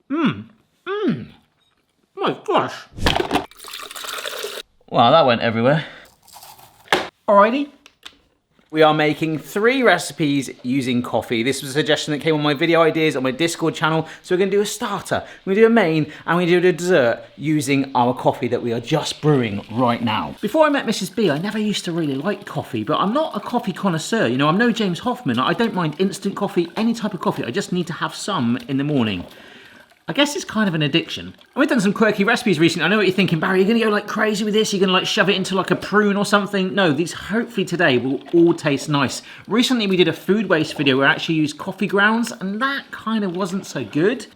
My gosh. Wow, that went everywhere. Alrighty. We are making 3 recipes using coffee. This was a suggestion that came on my video ideas on my Discord channel. So we're gonna do a starter, we're gonna do a main, and we're gonna do a dessert using our coffee that we are just brewing right now. Before I met Mrs. B, I never used to really like coffee, but I'm not a coffee connoisseur. You know, I'm no James Hoffman. I don't mind instant coffee, any type of coffee. I just need to have some in the morning. I guess it's kind of an addiction. And we've done some quirky recipes recently. I know what you're thinking, Barry, you're gonna go like crazy with this? You're gonna like shove it into like a prune or something? No, these hopefully today will all taste nice. Recently we did a food waste video where I actually used coffee grounds and that kind of wasn't so good.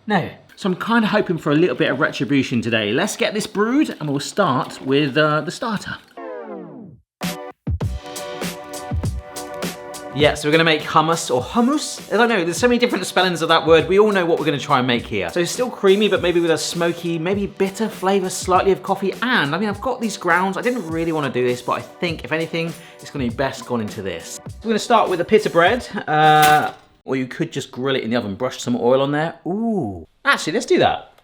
No. So I'm kind of hoping for a little bit of retribution today. Let's get this brewed and we'll start with the starter. Yeah, so we're gonna make hummus or hummus. I don't know, there's so many different spellings of that word. We all know what we're gonna try and make here. So it's still creamy, but maybe with a smoky, maybe bitter flavor, slightly of coffee. And I mean, I've got these grounds. I didn't really wanna do this, but I think if anything, it's gonna be best gone into this. We're gonna start with a Pita bread, or you could just grill it in the oven, brush some oil on there. Ooh, actually, let's do that.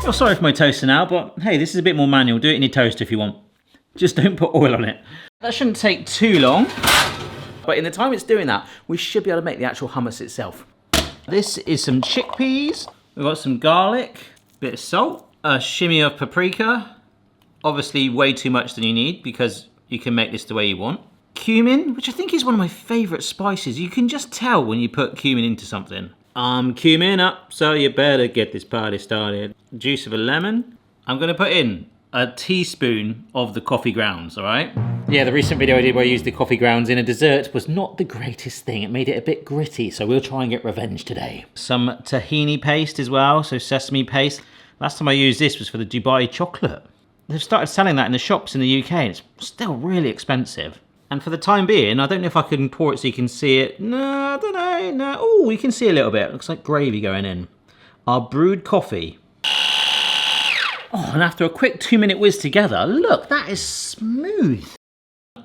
Oh, sorry for my toaster now, but hey, this is a bit more manual. Do it in your toaster if you want. Just don't put oil on it. That shouldn't take too long, but in the time it's doing that, we should be able to make the actual hummus itself. This is some chickpeas. We've got some garlic, bit of salt, a shimmy of paprika. Obviously way too much than you need because you can make this the way you want. Cumin, which I think is one of my favorite spices. You can just tell when you put cumin into something. Cumin up, so you better get this party started. Juice of a lemon. I'm gonna put in a teaspoon of the coffee grounds, all right? Yeah, the recent video I did where I used the coffee grounds in a dessert was not the greatest thing. It made it a bit gritty, so we'll try and get revenge today. Some tahini paste as well, so sesame paste. Last time I used this was for the Dubai chocolate. They've started selling that in the shops in the UK, and it's still really expensive. And for the time being, I don't know if I can pour it so you can see it. No, I don't know, no. Oh, you can see a little bit. It looks like gravy going in. Our brewed coffee. Oh, and after a quick 2-minute whiz together, look, that is smooth.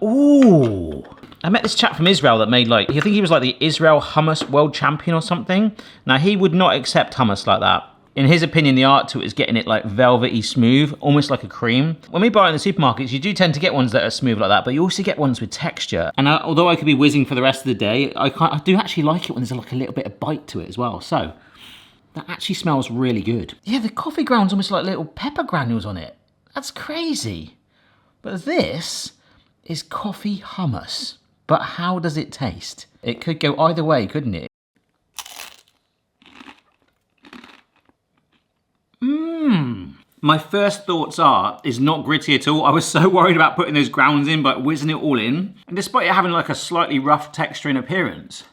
Ooh. I met this chap from Israel that made like, I think he was like the Israel hummus world champion or something. Now, he would not accept hummus like that. In his opinion, the art to it is getting it like velvety smooth, almost like a cream. When we buy it in the supermarkets, you do tend to get ones that are smooth like that, but you also get ones with texture. And although I could be whizzing for the rest of the day, I do actually like it when there's like a little bit of bite to it as well. So, that actually smells really good. Yeah, the coffee ground's almost like little pepper granules on it. That's crazy. But this is coffee hummus. But how does it taste? It could go either way, couldn't it? My first thoughts is not gritty at all. I was so worried about putting those grounds in, but whizzing it all in. And despite it having like a slightly rough texture and appearance,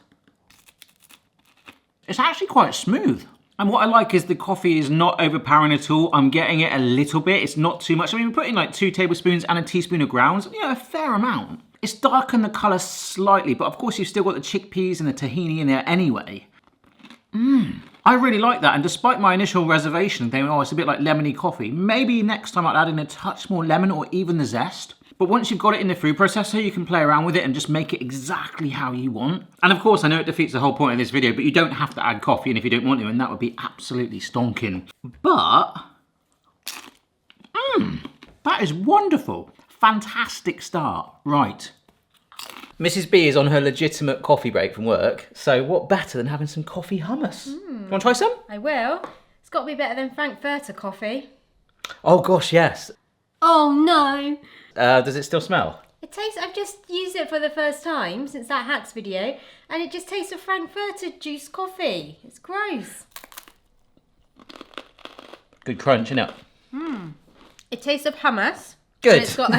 it's actually quite smooth. And what I like is the coffee is not overpowering at all. I'm getting it a little bit, it's not too much. I mean, we're putting like 2 tablespoons and a teaspoon of grounds, you know, a fair amount. It's darkened the color slightly, but of course you've still got the chickpeas and the tahini in there anyway. I really like that, and despite my initial reservation thinking, oh, it's a bit like lemony coffee, maybe next time I'd add in a touch more lemon or even the zest. But once you've got it in the food processor, you can play around with it and just make it exactly how you want. And of course, I know it defeats the whole point of this video, but you don't have to add coffee in if you don't want to, and that would be absolutely stonking. But, that is wonderful. Fantastic start. Right. Mrs. B is on her legitimate coffee break from work, so what better than having some coffee hummus? You want to try some? I will. It's got to be better than Frankfurter coffee. Oh gosh, yes. Oh no. Does it still smell? It tastes, I've just used it for the first time since that hacks video, and it just tastes of Frankfurter juice coffee. It's gross. Good crunch, innit? It tastes of hummus. Good. And it's got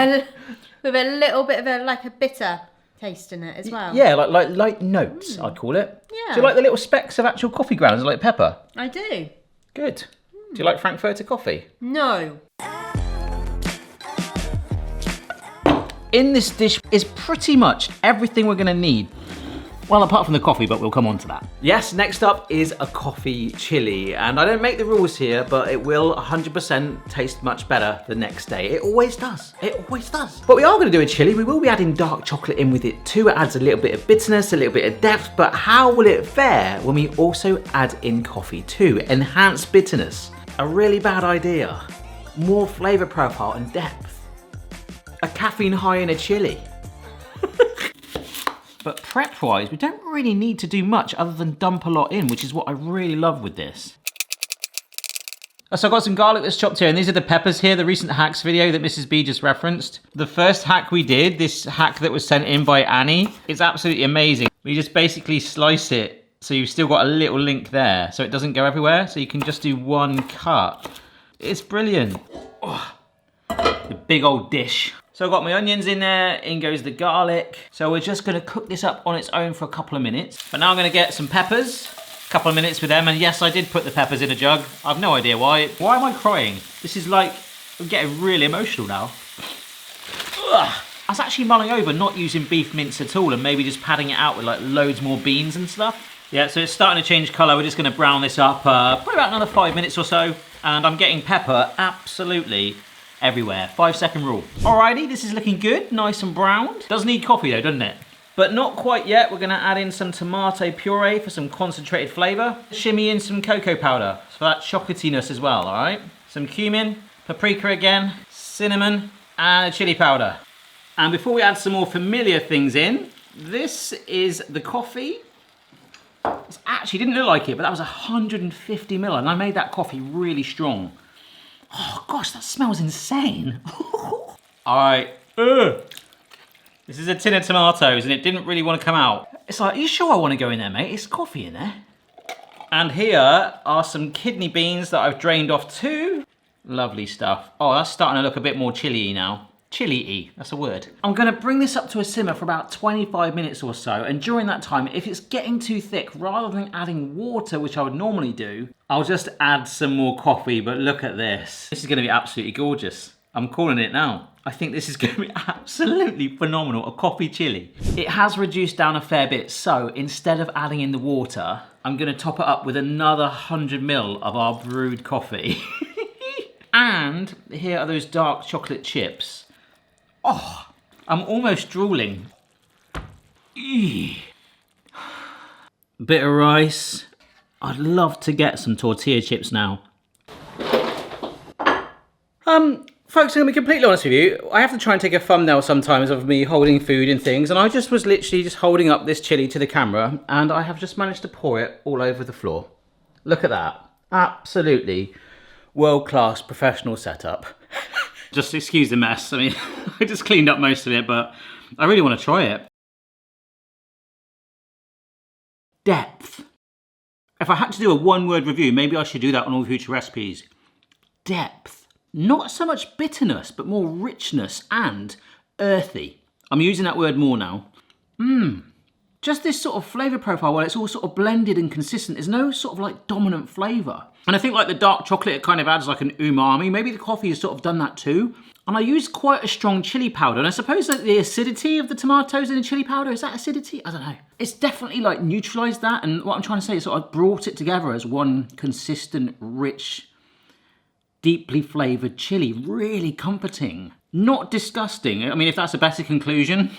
with a little bit of a bitter taste in it as well. Yeah, like light notes, I'd call it. Yeah. Do you like the little specks of actual coffee grounds, like pepper? I do. Good. Do you like Frankfurter coffee? No. In In this dish is pretty much everything we're gonna need. Well, apart from the coffee, but we'll come on to that. Yes, next up is a coffee chili. And I don't make the rules here, but it will 100% taste much better the next day. It always does. It always does. But we are going to do a chili. We will be adding dark chocolate in with it too. It adds a little bit of bitterness, a little bit of depth. But how will it fare when we also add in coffee too? Enhanced bitterness. A really bad idea. More flavor profile and depth. A caffeine high in a chili. But prep-wise, we don't really need to do much other than dump a lot in, which is what I really love with this. So I've got some garlic that's chopped here, and these are the peppers here, the recent hacks video that Mrs. B just referenced. The first hack we did, this hack that was sent in by Annie, it's absolutely amazing. We just basically slice it, so you've still got a little link there, so it doesn't go everywhere, so you can just do one cut. It's brilliant. Oh, the big old dish. So I've got my onions in there, in goes the garlic. So we're just gonna cook this up on its own for a couple of minutes. But now I'm gonna get some peppers, a couple of minutes with them. And yes, I did put the peppers in a jug. I've no idea why. Why am I crying? This is like, I'm getting really emotional now. Ugh. I was actually mulling over not using beef mince at all and maybe just padding it out with like loads more beans and stuff. Yeah, so it's starting to change color. We're just gonna brown this up probably about another 5 minutes or so. And I'm getting pepper absolutely everywhere. 5-second rule. Alrighty, this is looking good, nice and browned. Does need coffee though, doesn't it? But not quite yet. We're gonna add in some tomato puree for some concentrated flavor. Shimmy in some cocoa powder for that chocolatiness as well, all right? Some cumin, paprika again, cinnamon, and chili powder. And before we add some more familiar things in, this is the coffee. It actually didn't look like it, but that was 150 ml, and I made that coffee really strong. Oh gosh, that smells insane. All right. This is a tin of tomatoes and it didn't really want to come out. It's like, are you sure I want to go in there, mate? It's coffee in there. And here are some kidney beans that I've drained off too. Lovely stuff. Oh, that's starting to look a bit more chili-y now. Chili-y, that's a word. I'm gonna bring this up to a simmer for about 25 minutes or so, and during that time, if it's getting too thick, rather than adding water, which I would normally do, I'll just add some more coffee, but look at this. This is gonna be absolutely gorgeous. I'm calling it now. I think this is gonna be absolutely phenomenal, a coffee chili. It has reduced down a fair bit, so instead of adding in the water, I'm gonna top it up with another 100 ml of our brewed coffee. And here are those dark chocolate chips. Oh, I'm almost drooling. Eee. Bit of rice. I'd love to get some tortilla chips now. Folks, I'm gonna be completely honest with you. I have to try and take a thumbnail sometimes of me holding food and things, and I just was literally just holding up this chili to the camera, and I have just managed to pour it all over the floor. Look at that. Absolutely world-class professional setup. Just excuse the mess. I mean, I just cleaned up most of it, but I really want to try it. Depth. If I had to do a one-word review, maybe I should do that on all future recipes. Depth. Not so much bitterness, but more richness and earthy. I'm using that word more now. Just this sort of flavour profile where it's all sort of blended and consistent. There's no sort of like dominant flavour. And I think like the dark chocolate, it kind of adds like an umami. Maybe the coffee has sort of done that too. And I used quite a strong chili powder. And I suppose that the acidity of the tomatoes in the chili powder, is that acidity? I don't know. It's definitely like neutralised that. And what I'm trying to say is sort of brought it together as one consistent, rich, deeply flavoured chili. Really comforting. Not disgusting. I mean, if that's a better conclusion,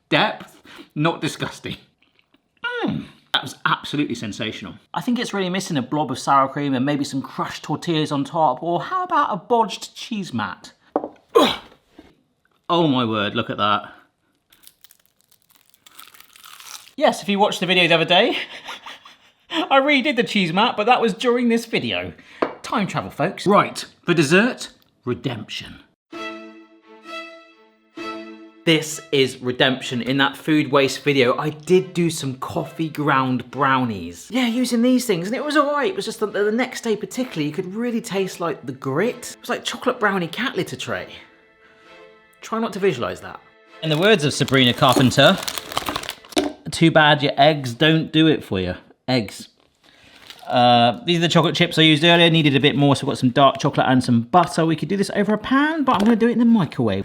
depth. Not disgusting. That was absolutely sensational. I think it's really missing a blob of sour cream and maybe some crushed tortillas on top, or how about a bodged cheese mat? Ugh. Oh my word, look at that. Yes, if you watched the video the other day, I redid the cheese mat, but that was during this video. Time travel, folks. Right, for dessert, redemption. This is redemption. In that food waste video, I did do some coffee ground brownies. Yeah, using these things, and it was all right. It was just that the next day particularly, you could really taste like the grit. It was like chocolate brownie cat litter tray. Try not to visualize that. In the words of Sabrina Carpenter, too bad your eggs don't do it for you. Eggs. These are the chocolate chips I used earlier. Needed a bit more, so I've got some dark chocolate and some butter. We could do this over a pan, but I'm gonna do it in the microwave.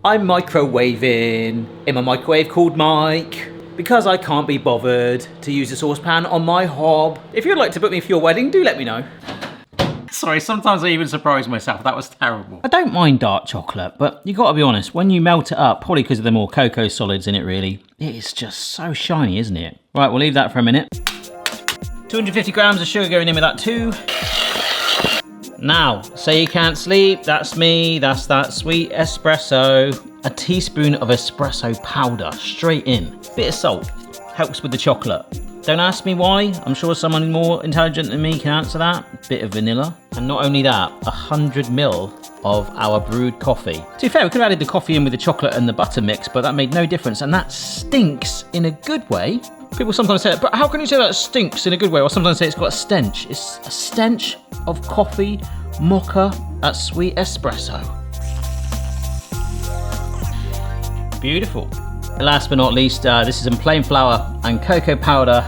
I'm microwaving in my microwave called Mike, because I can't be bothered to use a saucepan on my hob. If you'd like to book me for your wedding, do let me know. Sorry, sometimes I even surprise myself. That was terrible. I don't mind dark chocolate, but you gotta be honest, when you melt it up, probably because of the more cocoa solids in it really, it is just so shiny, isn't it? Right, we'll leave that for a minute. 250 grams of sugar going in with that too. Now, say you can't sleep, that's me, that's that sweet espresso. A teaspoon of espresso powder, straight in. Bit of salt, helps with the chocolate. Don't ask me why, I'm sure someone more intelligent than me can answer that. Bit of vanilla. And not only that, 100 ml of our brewed coffee. To be fair, we could have added the coffee in with the chocolate and the butter mix, but that made no difference, and that stinks in a good way. People sometimes say, but how can you say that stinks in a good way? Or sometimes say it's got a stench. It's a stench of coffee, mocha, that sweet espresso. Beautiful. Last but not least, this is in plain flour and cocoa powder.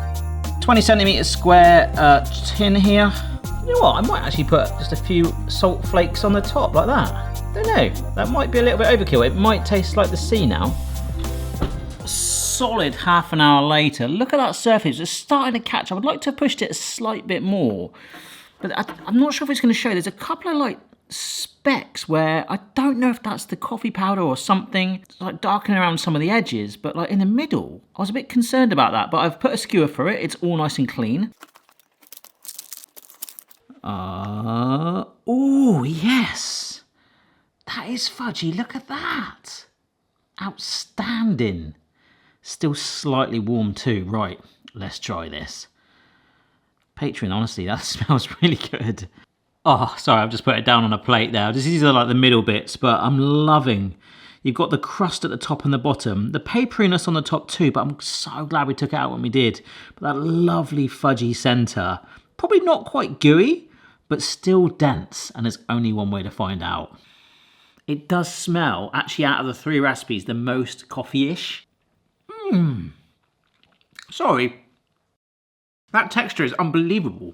20 centimeters square tin here. You know what, I might actually put just a few salt flakes on the top like that. Don't know, that might be a little bit overkill. It might taste like the sea now. Solid half an hour later, look at that surface, it's starting to catch. I would like to have pushed it a slight bit more, but I'm not sure if it's going to show. There's a couple of like specks where I don't know if that's the coffee powder or something. It's like darkening around some of the edges, but like in the middle, I was a bit concerned about that, but I've put a skewer for it. It's all nice and clean. Oh yes, that is fudgy, look at that. Outstanding. Still slightly warm too. Right, let's try this. Patreon, honestly, that smells really good. Oh, sorry, I've just put it down on a plate there. These are like the middle bits, but I'm loving. You've got the crust at the top and the bottom. The paperiness on the top too, but I'm so glad we took it out when we did. But that lovely fudgy centre. Probably not quite gooey, but still dense, and there's only one way to find out. It does smell, actually out of the 3 recipes, the most coffee-ish. Sorry. That texture is unbelievable.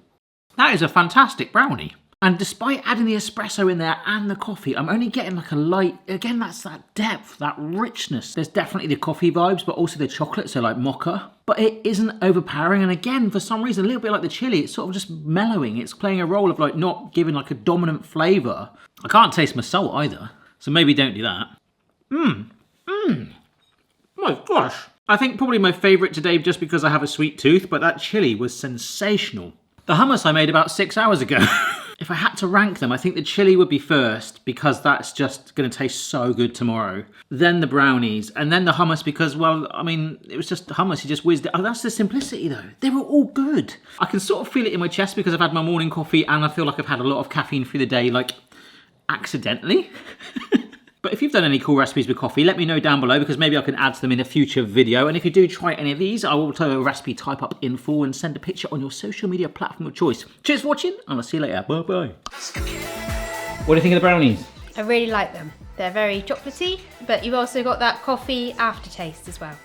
That is a fantastic brownie. And despite adding the espresso in there and the coffee, I'm only getting like a light, again, that's that depth, that richness. There's definitely the coffee vibes, but also the chocolate, so like mocha. But it isn't overpowering, and again, for some reason, a little bit like the chili, it's sort of just mellowing. It's playing a role of like not giving like a dominant flavour. I can't taste my salt either, so maybe don't do that. My gosh. I think probably my favourite today just because I have a sweet tooth, but that chili was sensational. The hummus I made about 6 hours ago. If I had to rank them, I think the chili would be first because that's just going to taste so good tomorrow. Then the brownies, and then the hummus because, well, I mean, it was just hummus, you just whizzed it. Oh, that's the simplicity though. They were all good. I can sort of feel it in my chest because I've had my morning coffee and I feel like I've had a lot of caffeine through the day, like accidentally. But if you've done any cool recipes with coffee, let me know down below because maybe I can add to them in a future video. And if you do try any of these, I will tell you a recipe type up in full and send a picture on your social media platform of choice. Cheers for watching, and I'll see you later. Bye bye. What do you think of the brownies? I really like them. They're very chocolatey, but you've also got that coffee aftertaste as well.